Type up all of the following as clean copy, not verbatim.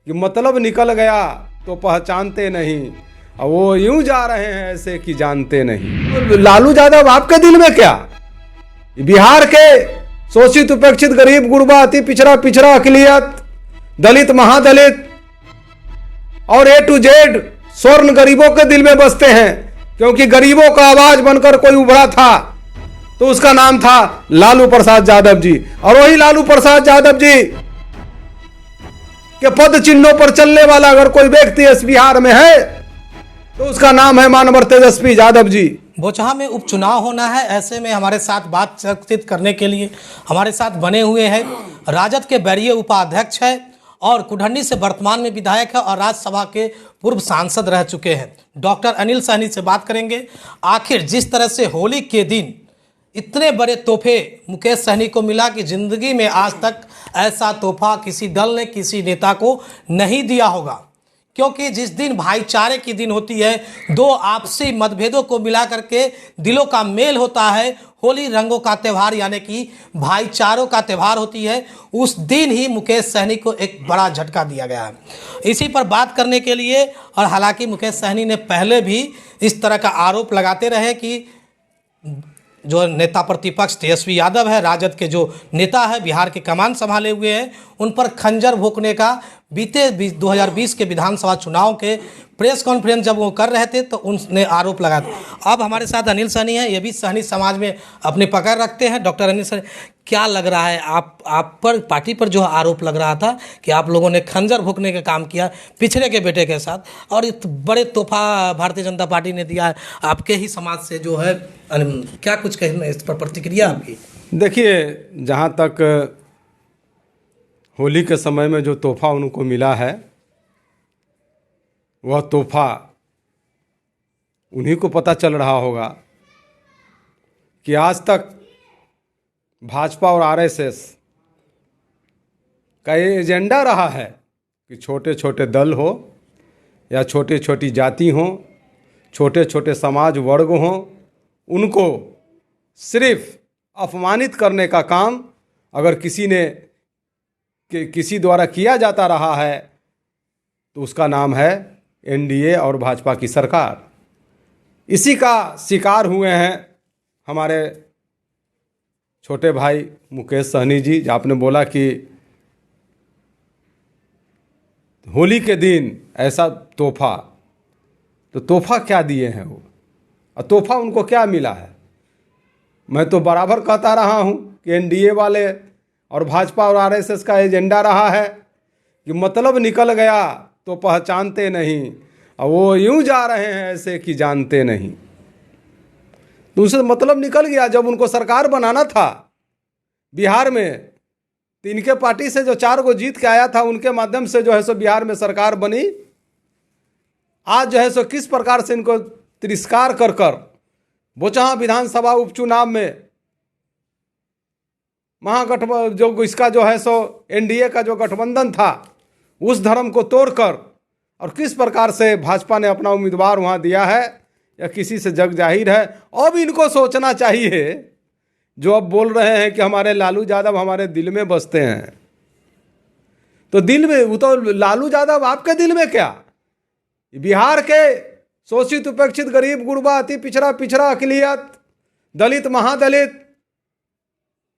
कि मतलब निकल गया तो पहचानते नहीं, और वो यूं जा रहे हैं ऐसे कि जानते नहीं। लालू यादव आपके दिल में क्या? बिहार के शोषित उपेक्षित गरीब गुरबा अति पिछड़ा अकलियत दलित महादलित और ए टू जेड स्वर्ण गरीबों के दिल में बसते हैं, क्योंकि गरीबों का आवाज बनकर कोई उभरा था तो उसका नाम था लालू प्रसाद यादव जी। और वही लालू प्रसाद यादव जी के पद चिन्हों पर चलने वाला अगर कोई व्यक्ति इस बिहार में है तो उसका नाम है मानवर तेजस्वी यादव जी। बोचहा में उपचुनाव होना है, ऐसे में हमारे साथ बातचीत करने के लिए हमारे साथ बने हुए हैं राजद के वरीय उपाध्यक्ष है और कुढ़नी से वर्तमान में विधायक है और राज्यसभा के पूर्व सांसद रह चुके हैं डॉक्टर अनिल सहनी से बात करेंगे। आखिर जिस तरह से होली के दिन इतने बड़े तोहफे मुकेश सहनी को मिला कि जिंदगी में आज तक ऐसा तोहफा किसी दल ने किसी नेता को नहीं दिया होगा, क्योंकि जिस दिन भाईचारे की दिन होती है, दो आपसी मतभेदों को मिला करके दिलों का मेल होता है, होली रंगों का त्यौहार यानी कि भाईचारों का त्यौहार होती है, उस दिन ही मुकेश सहनी को एक बड़ा झटका दिया गया है। इसी पर बात करने के लिए, और हालांकि मुकेश सहनी ने पहले भी इस तरह का आरोप लगाते रहे कि जो नेता प्रतिपक्ष तेजस्वी यादव है, राजद के जो नेता है, बिहार के कमान संभाले हुए हैं, उन पर खंजर भोंकने का बीते 2020 के विधानसभा चुनाव के प्रेस कॉन्फ्रेंस जब वो कर रहे थे तो उनने आरोप लगाया था। अब हमारे साथ अनिल सहनी है, ये भी सहनी समाज में अपनी पकड़ रखते हैं। डॉक्टर अनिल सहनी, क्या लग रहा है आप पर, पार्टी पर जो आरोप लग रहा था कि आप लोगों ने खंजर भोंकने का काम किया पिछड़े के बेटे के साथ, और इस बड़े तोहफा भारतीय जनता पार्टी ने दिया है आपके ही समाज से जो है, क्या कुछ कहना इस पर प्रतिक्रिया आपकी? देखिए, जहाँ तक होली के समय में जो तोहफा उनको मिला है, वह तोहफा उन्हीं को पता चल रहा होगा कि आज तक भाजपा और आरएसएस का ये एजेंडा रहा है कि छोटे छोटे दल हो या छोटी छोटी जाति हो, छोटे छोटे समाज वर्ग हों, उनको सिर्फ अपमानित करने का काम अगर किसी द्वारा किया जाता रहा है तो उसका नाम है एनडीए और भाजपा की सरकार। इसी का शिकार हुए हैं हमारे छोटे भाई मुकेश सहनी जी। आपने बोला कि होली के दिन ऐसा तोहफा, तो तोहफा क्या दिए हैं वो, और तोहफा उनको क्या मिला है? मैं तो बराबर कहता रहा हूँ कि एनडीए वाले और भाजपा और आरएसएस का एजेंडा रहा है कि मतलब निकल गया तो पहचानते नहीं, और वो यूं जा रहे हैं ऐसे कि जानते नहीं। दूसरा मतलब निकल गया, जब उनको सरकार बनाना था बिहार में, तो इनके पार्टी से जो 4 गो जीत के आया था, उनके माध्यम से जो है सो बिहार में सरकार बनी। आज जो है सो किस प्रकार से इनको तिरस्कार कर बोचहा विधानसभा उपचुनाव में महागठबंधन जो इसका जो है सो एनडीए का जो गठबंधन था, उस धर्म को तोड़कर, और किस प्रकार से भाजपा ने अपना उम्मीदवार वहां दिया है, या किसी से जग जाहिर है। अब इनको सोचना चाहिए, जो अब बोल रहे हैं कि हमारे लालू यादव हमारे दिल में बसते हैं, तो दिल में वो तो लालू यादव आपके दिल में क्या? बिहार के शोषित उपेक्षित गरीब गुरबा अति पिछड़ा अकलियत दलित महादलित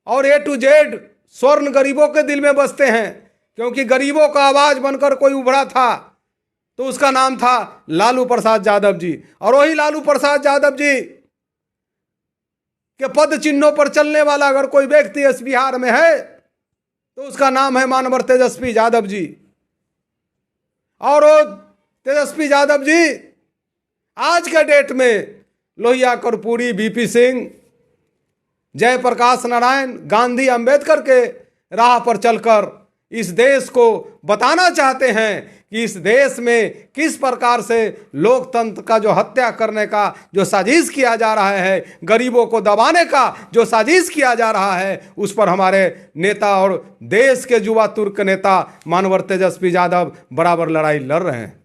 और ए टू जेड स्वर्ण गरीबों के दिल में बसते हैं, क्योंकि गरीबों का आवाज बनकर कोई उभरा था तो उसका नाम था लालू प्रसाद यादव जी। और वही लालू प्रसाद यादव जी के पद चिन्हों पर चलने वाला अगर कोई व्यक्ति इस बिहार में है तो उसका नाम है मानवर तेजस्वी यादव जी। और वो तेजस्वी यादव जी आज के डेट में लोहिया कर्पूरी, बीपी सिंह, जयप्रकाश नारायण, गांधी, अंबेडकर के राह पर चलकर इस देश को बताना चाहते हैं कि इस देश में किस प्रकार से लोकतंत्र का जो हत्या करने का जो साजिश किया जा रहा है, गरीबों को दबाने का जो साजिश किया जा रहा है, उस पर हमारे नेता और देश के युवा तुर्क नेता मानवर तेजस्वी यादव बराबर लड़ाई लड़ रहे हैं।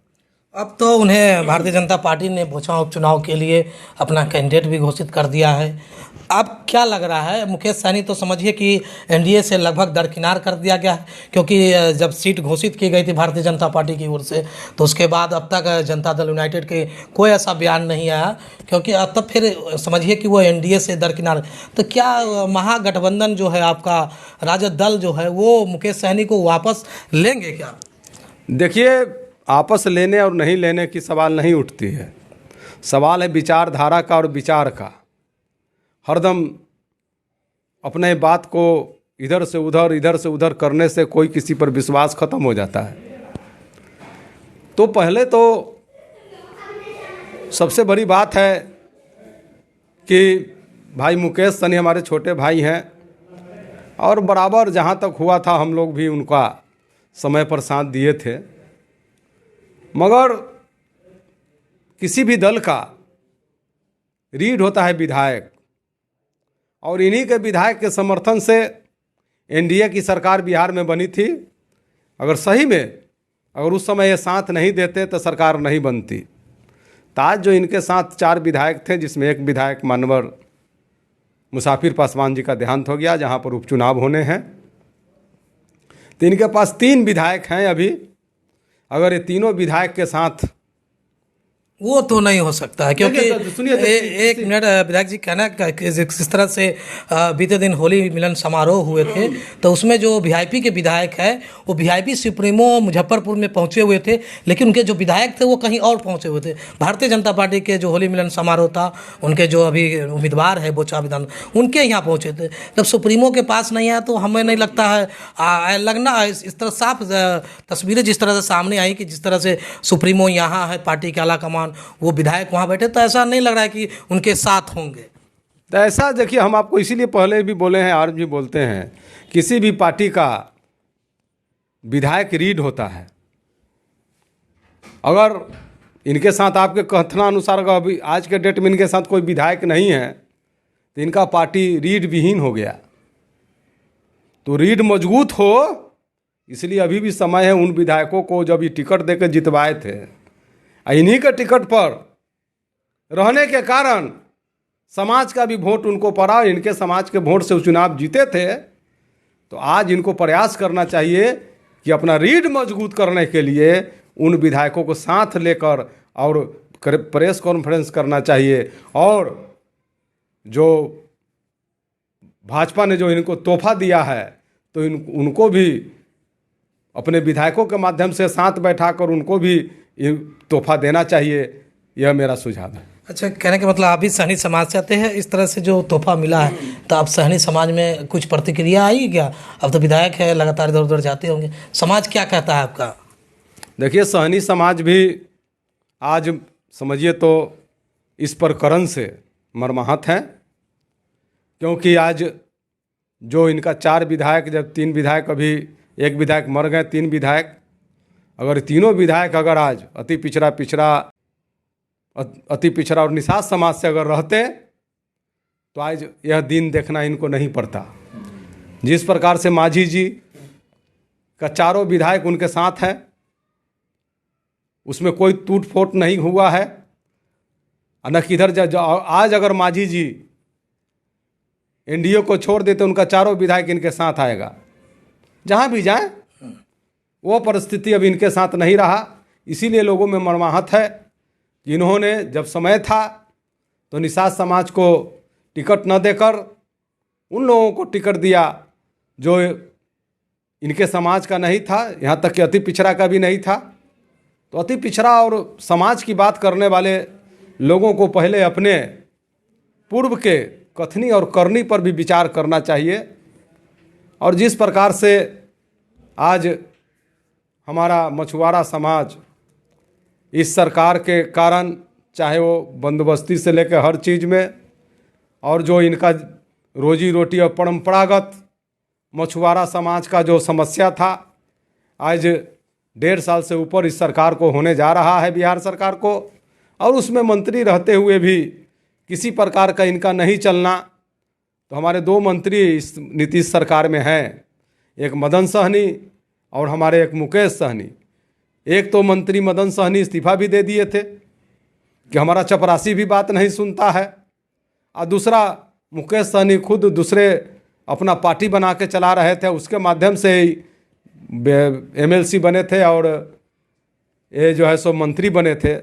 अब तो उन्हें भारतीय जनता पार्टी ने बोचहा उपचुनाव के लिए अपना कैंडिडेट भी घोषित कर दिया है। अब क्या लग रहा है, मुकेश सहनी तो समझिए कि एनडीए से लगभग दरकिनार कर दिया गया है, क्योंकि जब सीट घोषित की गई थी भारतीय जनता पार्टी की ओर से तो उसके बाद अब तक जनता दल यूनाइटेड के कोई ऐसा बयान नहीं आया, क्योंकि अब तब फिर समझिए कि वो एनडीए से दरकिनार। तो क्या महागठबंधन जो है आपका, राजद दल जो है, वो मुकेश सहनी को वापस लेंगे क्या? देखिए, आपस लेने और नहीं लेने की सवाल नहीं उठती है, सवाल है विचारधारा का और विचार का। हरदम अपने बात को इधर से उधर करने से कोई किसी पर विश्वास खत्म हो जाता है। तो पहले तो सबसे बड़ी बात है कि भाई मुकेश सहनी हमारे छोटे भाई हैं और बराबर जहाँ तक हुआ था हम लोग भी उनका समय पर साथ दिए थे, मगर किसी भी दल का रीढ़ होता है विधायक, और इन्हीं के विधायक के समर्थन से एनडीए की सरकार बिहार में बनी थी। अगर सही में अगर उस समय ये साथ नहीं देते तो सरकार नहीं बनती। तो आज जो इनके साथ 4 विधायक थे, जिसमें एक विधायक मानवर मुसाफिर पासवान जी का देहांत हो गया, जहाँ पर उपचुनाव होने हैं, तो इनके पास 3 विधायक हैं अभी। अगर ये तीनों विधायक के साथ, वो तो नहीं हो सकता है, क्योंकि सुनिए एक मिनट विधायक जी, कहना कि जिस तरह से बीते दिन होली मिलन समारोह हुए थे तो उसमें जो वीआईपी के विधायक है वो वीआईपी सुप्रीमो मुजफ्फरपुर में पहुंचे हुए थे, लेकिन उनके जो विधायक थे वो कहीं और पहुंचे हुए थे। भारतीय जनता पार्टी के जो होली मिलन समारोह था, उनके जो अभी उम्मीदवार है बोचहा विधान, उनके यहाँ पहुँचे थे। जब सुप्रीमो के पास नहीं आया तो हमें नहीं लगता है, लगना इस तरह साफ तस्वीरें जिस तरह से सामने आई कि जिस तरह से सुप्रीमो यहाँ है, पार्टी के आला कमान, वो विधायक वहां बैठे, तो ऐसा नहीं लग रहा है कि उनके साथ होंगे। तो ऐसा देखिए, हम आपको इसीलिए पहले भी बोले हैं, आज भी बोलते हैं, किसी भी पार्टी का विधायक रीढ़ होता है। अगर इनके साथ आपके कथनानुसार अगर अभी आज के डेट में इनके साथ कोई विधायक नहीं है तो इनका पार्टी रीढ़ विहीन हो गया। तो रीढ़ मजबूत हो, इसलिए अभी भी समय है उन विधायकों को जब ये टिकट देकर जितवाए थे, इन्हीं के टिकट पर रहने के कारण समाज का भी वोट उनको पड़ा, इनके समाज के वोट से चुनाव जीते थे। तो आज इनको प्रयास करना चाहिए कि अपना रीढ़ मजबूत करने के लिए उन विधायकों को साथ लेकर और प्रेस कॉन्फ्रेंस करना चाहिए, और जो भाजपा ने जो इनको तोहफा दिया है तो उनको भी अपने विधायकों के माध्यम से साथ बैठाकर उनको भी ये तोहफा देना चाहिए। यह मेरा सुझाव है। अच्छा, कहने का मतलब आप भी सहनी समाज से आते हैं, इस तरह से जो तोहफा मिला है तो आप सहनी समाज में कुछ प्रतिक्रिया आई क्या? अब तो विधायक है, लगातार इधर उधर जाते होंगे, समाज क्या कहता है आपका? देखिए, सहनी समाज भी आज समझिए तो इस प्रकरण से मर्माहत है, क्योंकि आज जो इनका 4 विधायक, जब 3 विधायक, अभी एक विधायक मर गए, 3 विधायक, अगर तीनों विधायक अगर आज अति पिछड़ा और निषाद समाज से अगर रहते तो आज यह दिन देखना इनको नहीं पड़ता। जिस प्रकार से मांझी जी का 4 विधायक उनके साथ हैं, उसमें कोई टूट फोट नहीं हुआ है, न किधर आज अगर मांझी जी एनडीए को छोड़ देते, उनका 4 विधायक इनके साथ आएगा, जहाँ भी जाए। वो परिस्थिति अब इनके साथ नहीं रहा, इसीलिए लोगों में मर्माहत है कि इन्होंने जब समय था तो निषाद समाज को टिकट न देकर उन लोगों को टिकट दिया जो इनके समाज का नहीं था, यहाँ तक कि अति पिछड़ा का भी नहीं था। तो अति पिछड़ा और समाज की बात करने वाले लोगों को पहले अपने पूर्व के कथनी और करनी पर भी विचार करना चाहिए। और जिस प्रकार से आज हमारा मछुआरा समाज इस सरकार के कारण, चाहे वो बंदोबस्ती से लेकर हर चीज़ में, और जो इनका रोजी रोटी और परंपरागत मछुआरा समाज का जो समस्या था, आज 1.5 साल से ऊपर इस सरकार को होने जा रहा है, बिहार सरकार को, और उसमें मंत्री रहते हुए भी किसी प्रकार का इनका नहीं चलना। तो हमारे 2 मंत्री इस नीतीश सरकार में हैं, एक मदन सहनी और हमारे एक मुकेश सहनी। एक तो मंत्री मदन सहनी इस्तीफा भी दे दिए थे कि हमारा चपरासी भी बात नहीं सुनता है, और दूसरा मुकेश सहनी खुद दूसरे अपना पार्टी बना के चला रहे थे, उसके माध्यम से ही एमएलसी बने थे और ये जो है सो मंत्री बने थे।